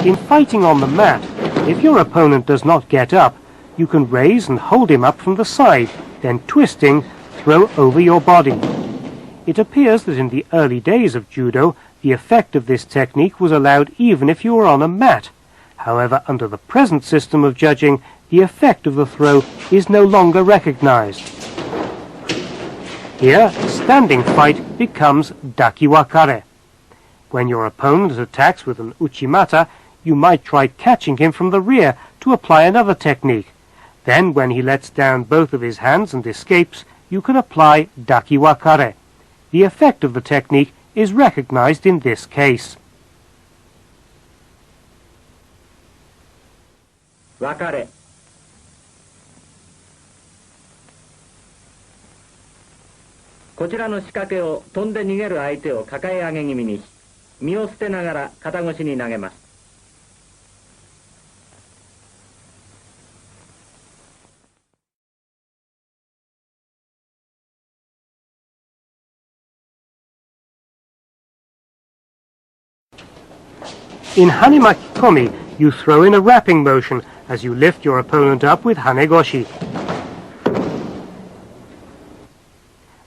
In fighting on the mat, if your opponent does not get up, you can raise and hold him up from the side, then twisting, throw over your body. It appears that in the early days of judo, the effect of this technique was allowed even if you were on a mat. However, under the present system of judging, the effect of the throw is no longer recognized. Here, standing fight becomes dakiwakare. When your opponent attacks with an uchimata, you might try catching him from the rear to apply another technique. Then, when he lets down both of his hands and escapes, you can apply dakiwakare. The effect of the technique is recognized in this case. 別れ。こちらの仕掛けを飛んで逃げる相手を抱え上げ気味にし、身を捨てながら肩越しに投げます。In hanemaki-komi, you throw in a wrapping motion as you lift your opponent up with hanegoshi.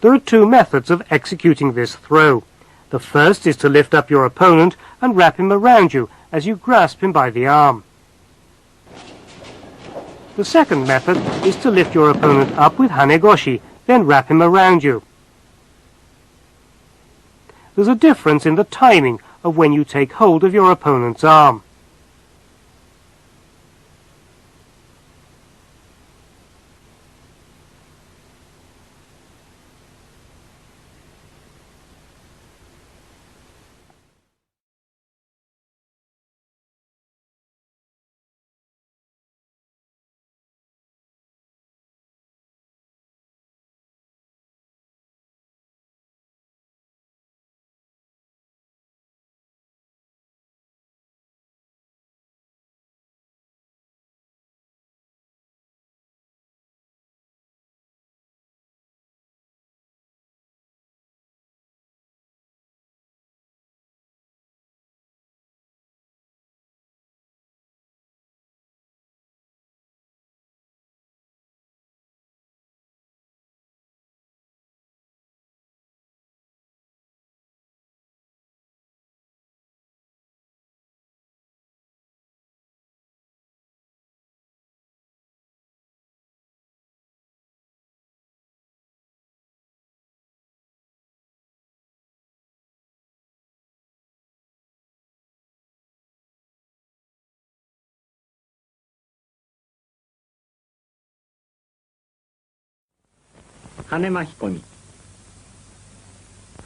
There are two methods of executing this throw. The first is to lift up your opponent and wrap him around you as you grasp him by the arm. The second method is to lift your opponent up with hanegoshi, then wrap him around you. There's a difference in the timing of when you take hold of your opponent's arm.跳ね巻き込み。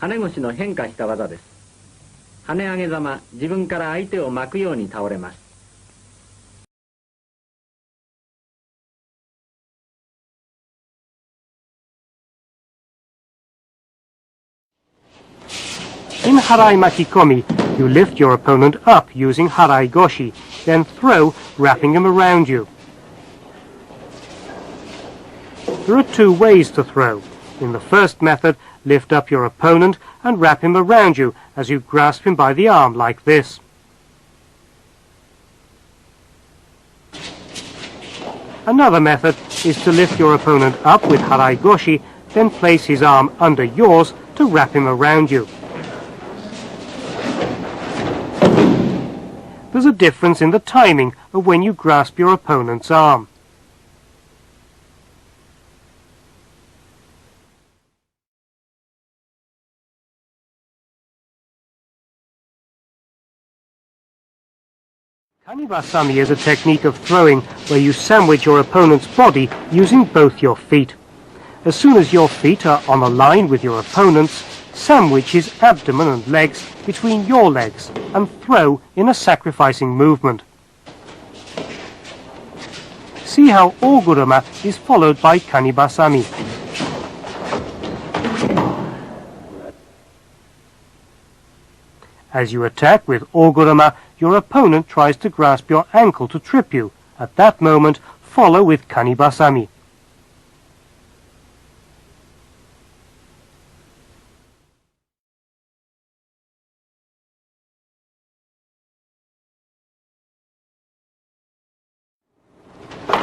跳ね腰の変化した技です。跳ね上げざま、自分から相手を巻くように倒れます。In harai makikomi, you lift your opponent up using harai goshi, then throw, wrapping him around you. There are two ways to throw. In the first method, lift up your opponent and wrap him around you as you grasp him by the arm like this. Another method is to lift your opponent up with harai goshi, then place his arm under yours to wrap him around you. There's a difference in the timing of when you grasp your opponent's arm. Kanibasami is a technique of throwing where you sandwich your opponent's body using both your feet. As soon as your feet are on a line with your opponent's, sandwich his abdomen and legs between your legs and throw in a sacrificing movement. See how oguruma is followed by kanibasami. As you attack with oguruma, your opponent tries to grasp your ankle to trip you. At that moment, follow with kanibasami.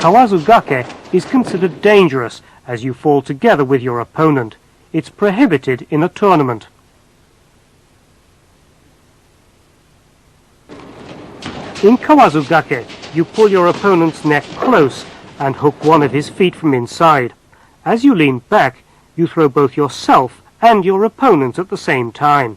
Kawazugake is considered dangerous as you fall together with your opponent. It's prohibited in a tournament. In Kawazugake, you pull your opponent's neck close and hook one of his feet from inside. As you lean back, you throw both yourself and your opponent at the same time.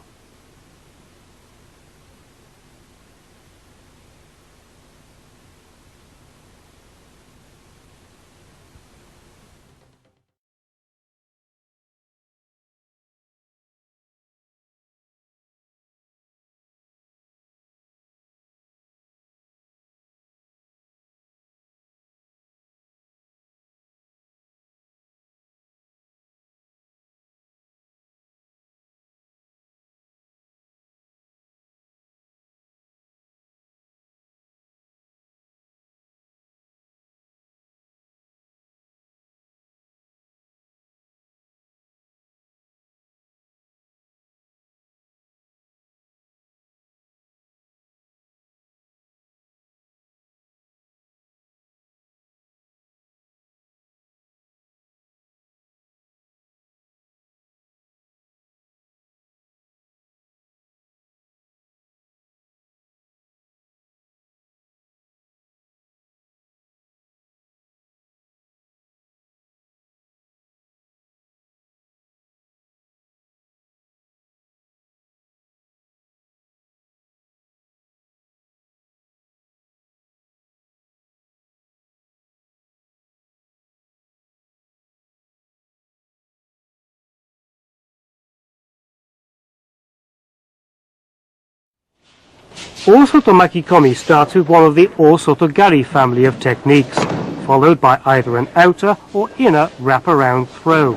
Osoto-makikomi starts with one of the Osotogari family of techniques, followed by either an outer or inner wraparound throw.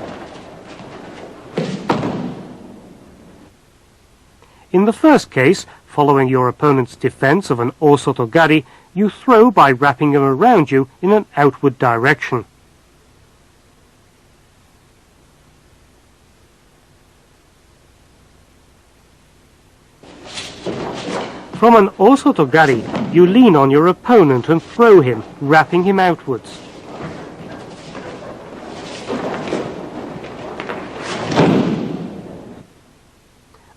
In the first case, following your opponent's defense of an Osotogari, you throw by wrapping him around you in an outward direction. From an Osotogari, you lean on your opponent and throw him, wrapping him outwards.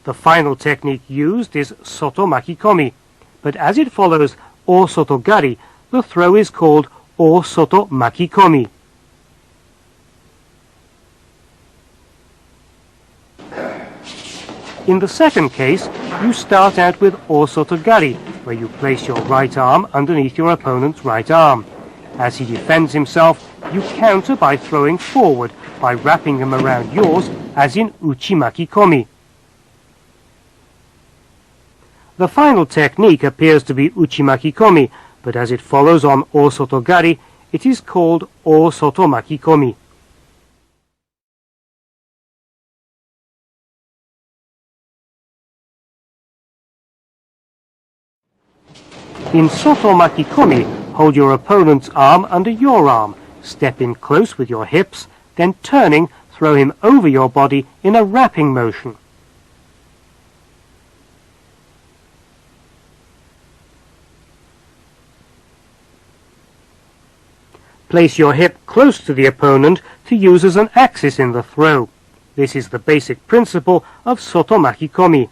The final technique used is Soto-makikomi, but as it follows Osotogari, the throw is called Osoto-makikomi. In the second case, you start out with Osotogari, where you place your right arm underneath your opponent's right arm. As he defends himself, you counter by throwing forward by wrapping him around yours, as in Uchi-makikomi. The final technique appears to be Uchi-makikomi, but as it follows on Osotogari, it is called Osoto-makikomi. In Soto-makikomi, hold your opponent's arm under your arm, step in close with your hips, then turning, throw him over your body in a wrapping motion. Place your hip close to the opponent to use as an axis in the throw. This is the basic principle of Soto-makikomi.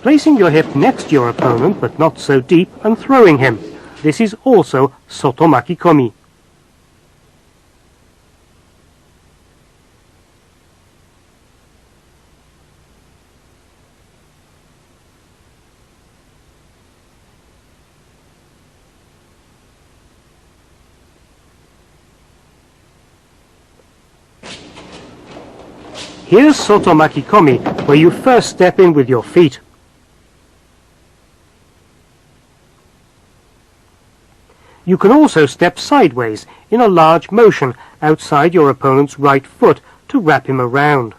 Placing your hip next to your opponent, but not so deep, and throwing him. This is also Soto-makikomi. Here's Soto-makikomi, where you first step in with your feet. You can also step sideways in a large motion outside your opponent's right foot to wrap him around.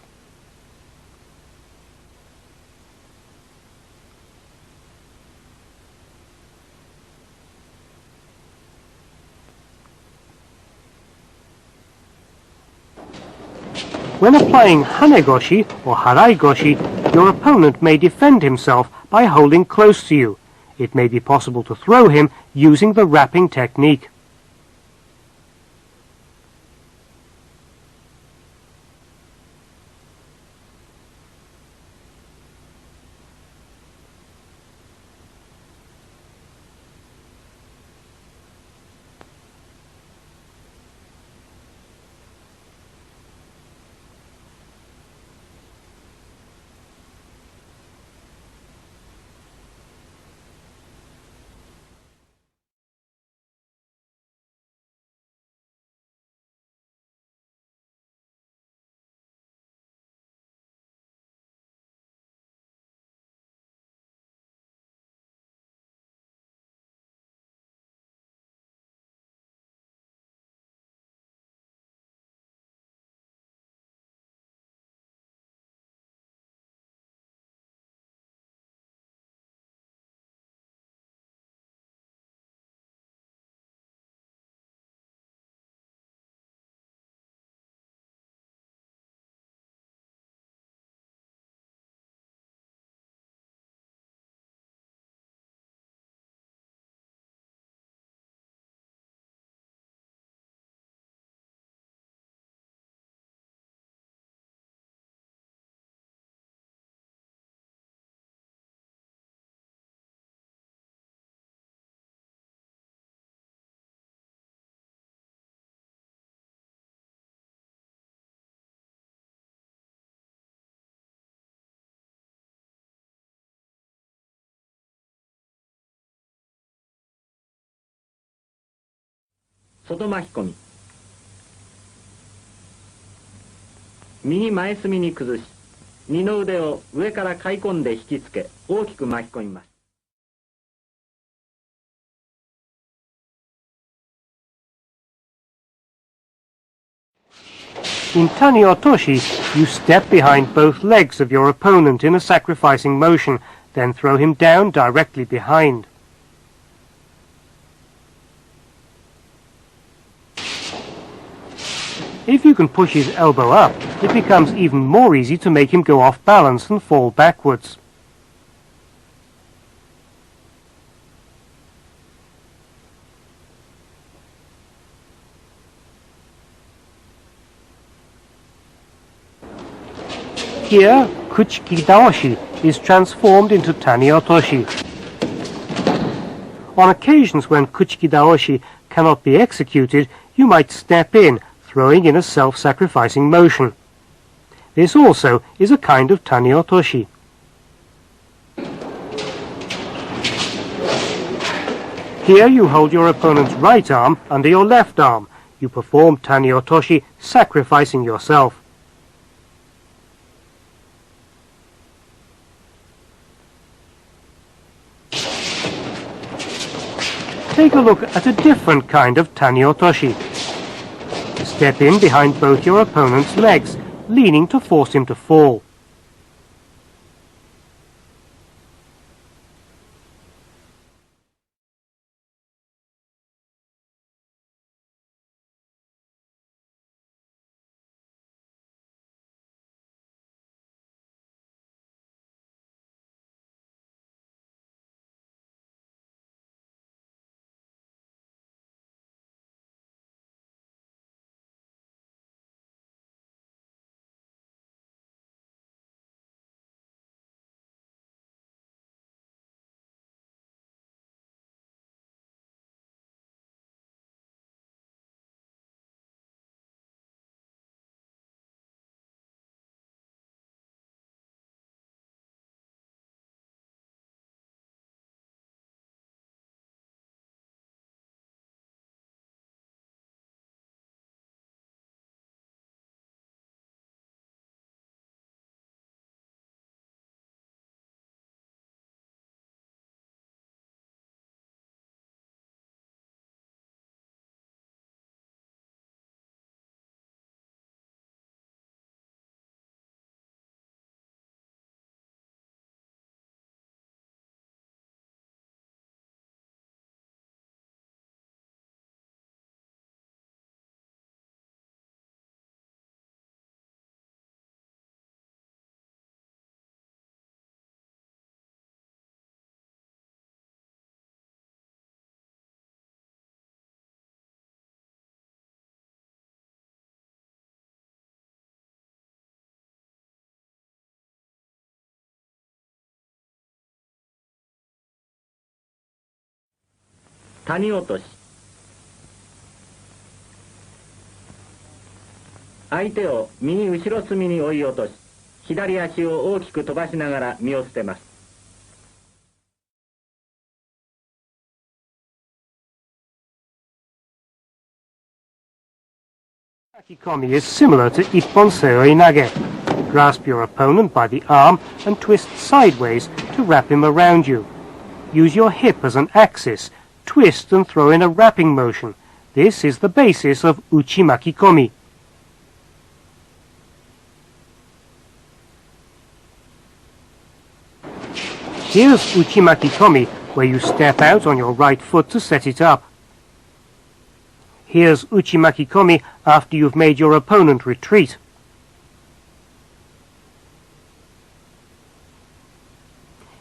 When applying hanegoshi or haraigoshi, your opponent may defend himself by holding close to you. It may be possible to throw him using the wrapping technique.外巻き込み。右前隅に崩し、二の腕を上から買い込んで引きつけ、大きく巻き込みます。In Taniotoshi, you step behind both legs of your opponent in a sacrificing motion, then throw him down directly behind. If you can push his elbow up, it becomes even more easy to make him go off balance and fall backwards. Here, Kuchiki Daoshi is transformed into Taniotoshi. On occasions when Kuchiki Daoshi cannot be executed, you might step in, throwing in a self-sacrificing motion. This also is a kind of Taniotoshi. Here you hold your opponent's right arm under your left arm. You perform Taniotoshi, sacrificing yourself. Take a look at a different kind of Taniotoshi. Step in behind both your opponent's legs, leaning to force him to fall. 谷落とし。相手を右後ろ隅に追い落とし、左足を大きく飛ばしながら身を捨てます。Uchi-maki-komi is similar to ippon-seoi-nage. Grasp your opponent by the arm and twist sideways to wrap him around you. Use your hip as an axis, twist and throw in a wrapping motion. This is the basis of uchi-maki-komi. Here's uchi-maki-komi, where you step out on your right foot to set it up. Here's uchi-maki-komi after you've made your opponent retreat.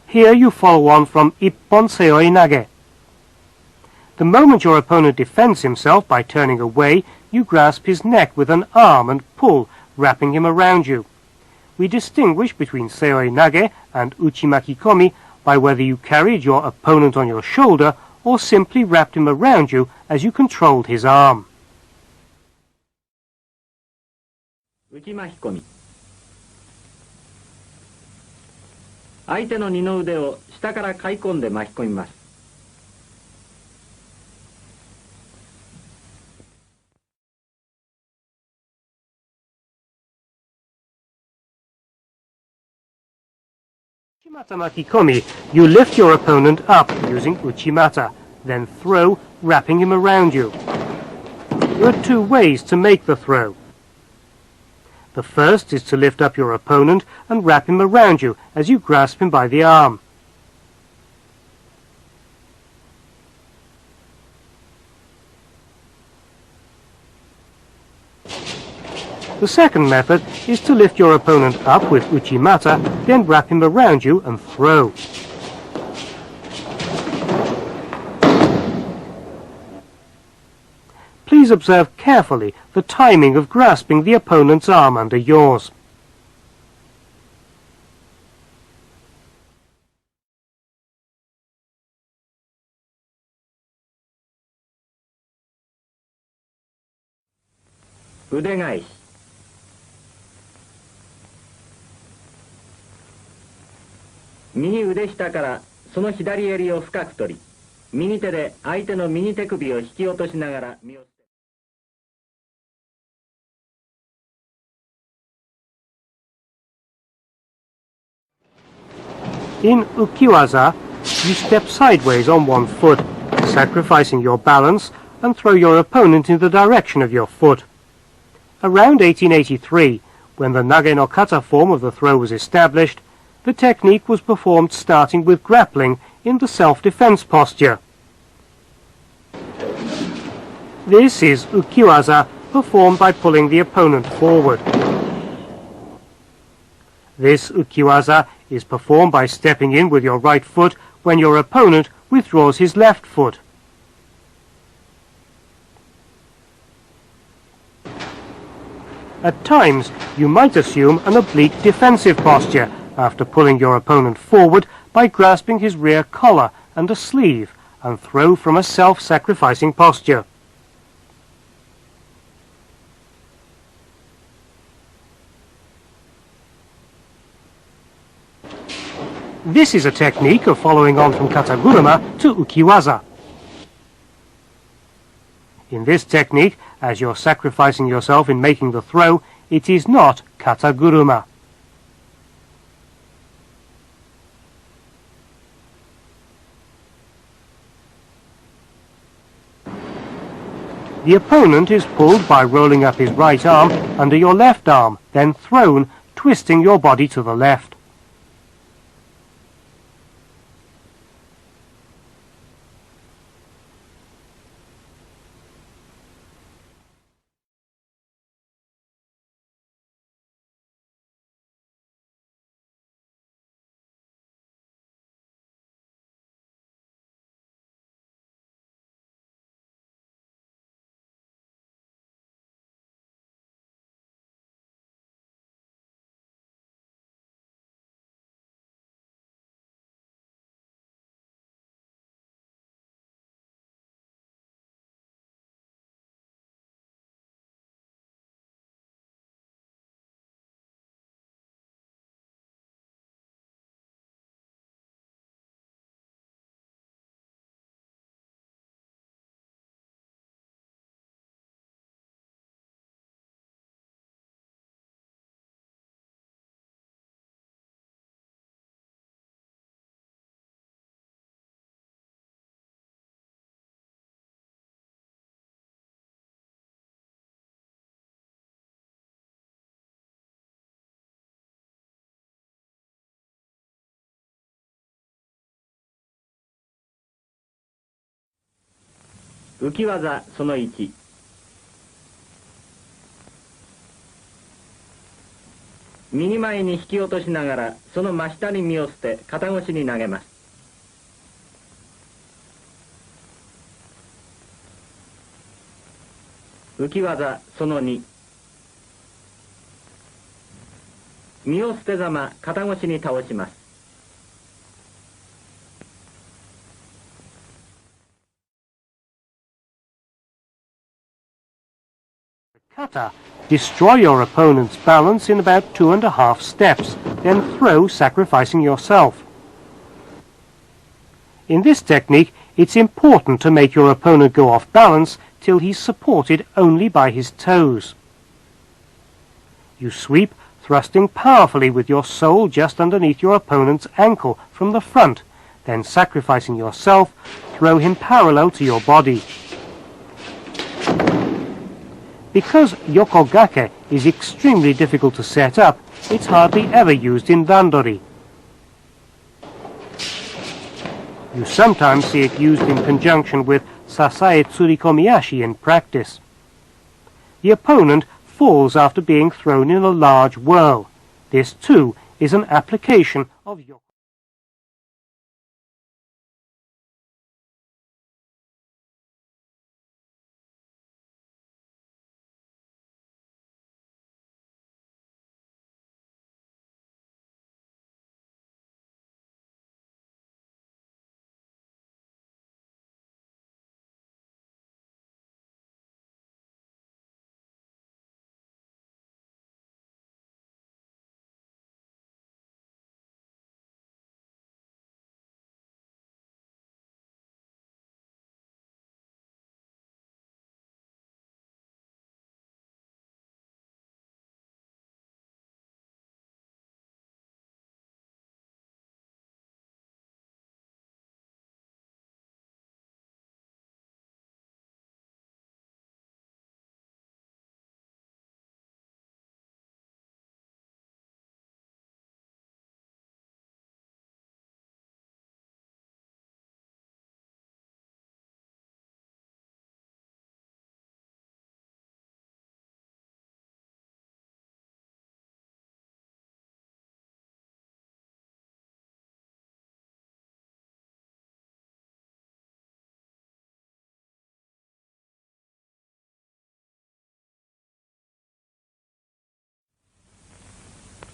Here you follow on from ippon-seoi-nage. The moment your opponent defends himself by turning away, you grasp his neck with an arm and pull, wrapping him around you. We distinguish between seoi-nage and uchi-maki-komi by whether you carried your opponent on your shoulder or simply wrapped him around you as you controlled his arm. 内巻き込み。相手の二の腕を下から買い込んで巻き込みます。Uchimata-maki-komi, you lift your opponent up using uchimata, then throw, wrapping him around you. There are two ways to make the throw. The first is to lift up your opponent and wrap him around you as you grasp him by the arm. The second method is to lift your opponent up with uchimata, then wrap him around you and throw. Please observe carefully the timing of grasping the opponent's arm under yours. Ude返し。右腕下からその左襟を深く取り、右手で相手の右手首を引き落としながら身を捨て。In ukiwaza, you step sideways on one foot, sacrificing your balance, and throw your opponent in the direction of your foot. Around 1883, when the nage no kata form of the throw was established, the technique was performed starting with grappling in the self-defense posture. This is ukiwaza, performed by pulling the opponent forward. This ukiwaza is performed by stepping in with your right foot when your opponent withdraws his left foot. At times, you might assume an oblique defensive posture after pulling your opponent forward by grasping his rear collar and a sleeve and throw from a self-sacrificing posture. This is a technique of following on from kataguruma to ukiwaza. In this technique, as you're sacrificing yourself in making the throw, it is not kataguruma. The opponent is pulled by rolling up his right arm under your left arm, then thrown, twisting your body to the left. 浮き技その1。右前に引き落としながらその真下に身を捨て肩越しに投げます。浮き技その2。身を捨てざま肩越しに倒します。Kata. Destroy your opponent's balance in about 2.5 steps, then throw, sacrificing yourself. In this technique, it's important to make your opponent go off balance till he's supported only by his toes. You sweep, thrusting powerfully with your sole just underneath your opponent's ankle from the front, then sacrificing yourself, throw him parallel to your body. Because yokogake is extremely difficult to set up, it's hardly ever used in randori. You sometimes see it used in conjunction with sasae tsurikomiyashi in practice. The opponent falls after being thrown in a large whirl. This too is an application of yoko.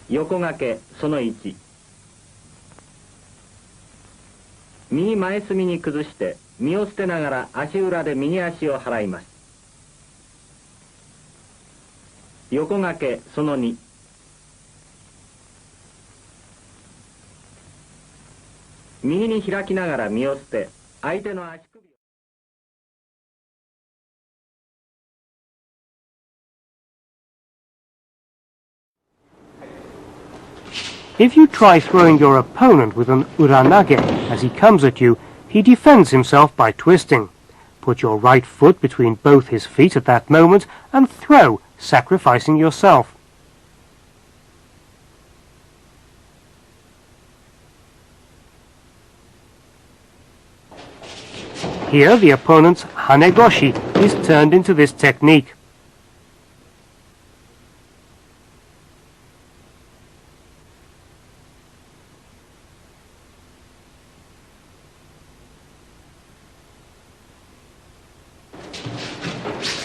横掛けその1。右前隅に崩して身を捨てながら足裏で右足を払います。横掛けその2。右に開きながら身を捨て相手の足首をIf you try throwing your opponent with an uranage as he comes at you, he defends himself by twisting. Put your right foot between both his feet at that moment and throw, sacrificing yourself. Here the opponent's hanegoshi is turned into this technique.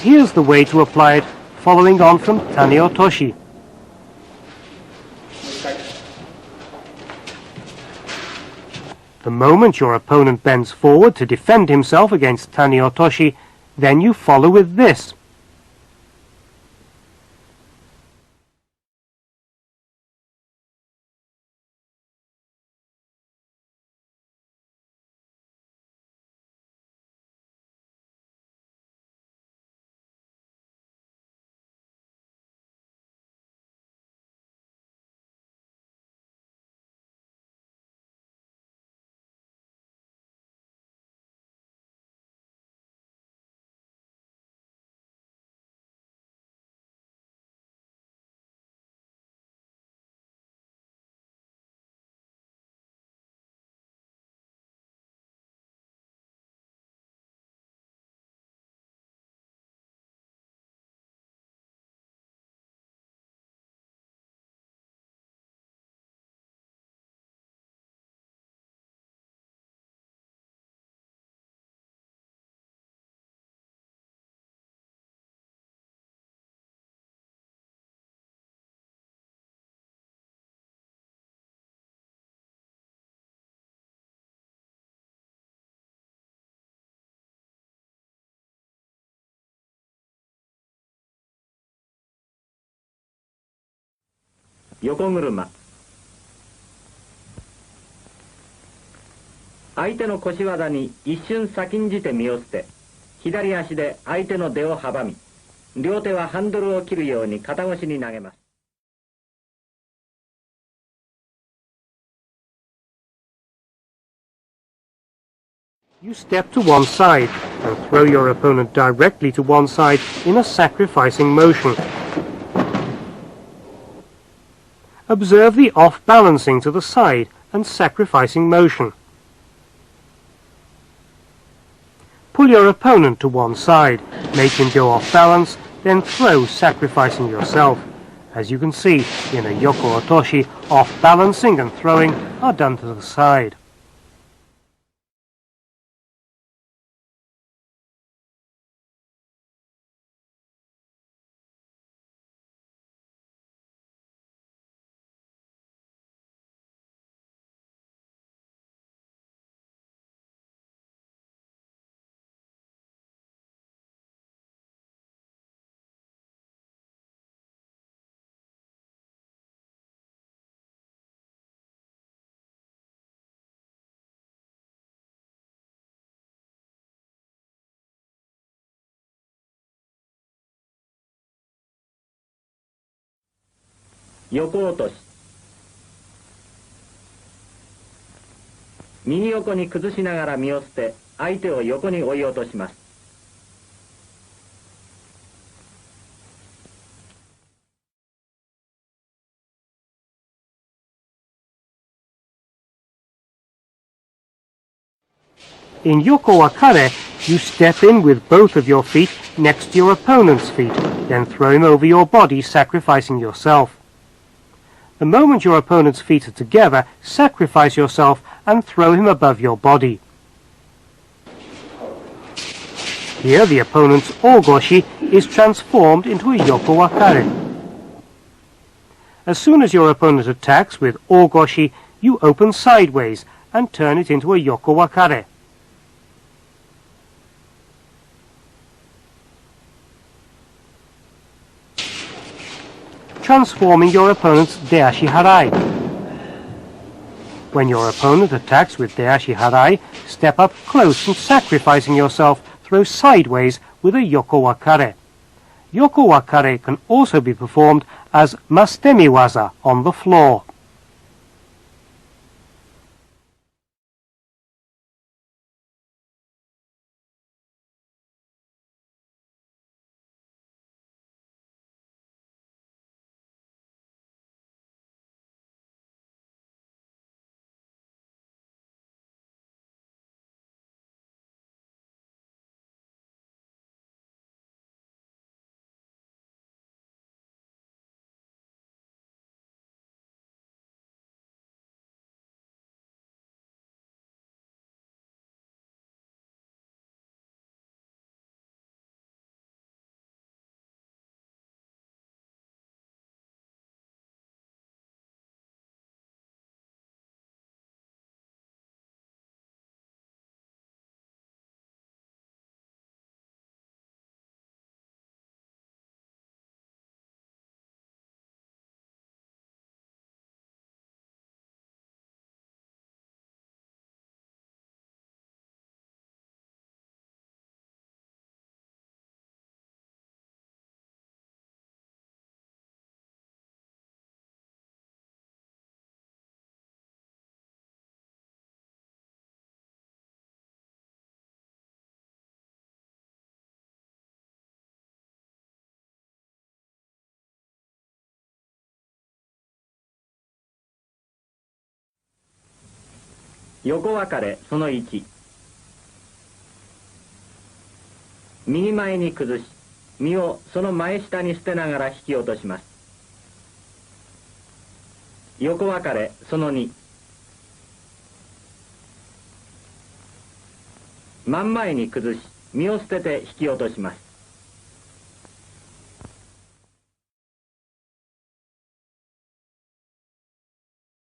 Here's the way to apply it, following on from Tani-otoshi. The moment your opponent bends forward to defend himself against Tani-otoshi, then you follow with this. 横車。相手の腰技に一瞬先んじて身を捨て、左足で相手の出を阻み、両手はハンドルを切るように肩越しに投げます。You step to one side and throw your opponent directly to one side in a sacrificing motion. Observe the off-balancing to the side and sacrificing motion. Pull your opponent to one side, make him go off balance, then throw, sacrificing yourself. As you can see, in a Yoko-otoshi, off-balancing and throwing are done to the side.横落とし。右横に崩しながら身を捨て、相手を横に追い落とします。In Yoko-wakare, you step in with both of your feet next to your opponent's feet, then throw him over your body, sacrificing yourself. The moment your opponent's feet are together, sacrifice yourself and throw him above your body. Here the opponent's ogoshi is transformed into a Yoko-wakare. As soon as your opponent attacks with ogoshi, you open sideways and turn it into a Yoko-wakare. Transforming your opponent's deashi harai. When your opponent attacks with deashi harai, step up close and sacrificing yourself, throw sideways with a Yoko-wakare. Yoko-wakare can also be performed as Yoko-sutemi-waza on the floor.横分かれその1。右前に崩し、身をその前下に捨てながら引き落とします。横分かれその2。真ん前に崩し、身を捨てて引き落とします。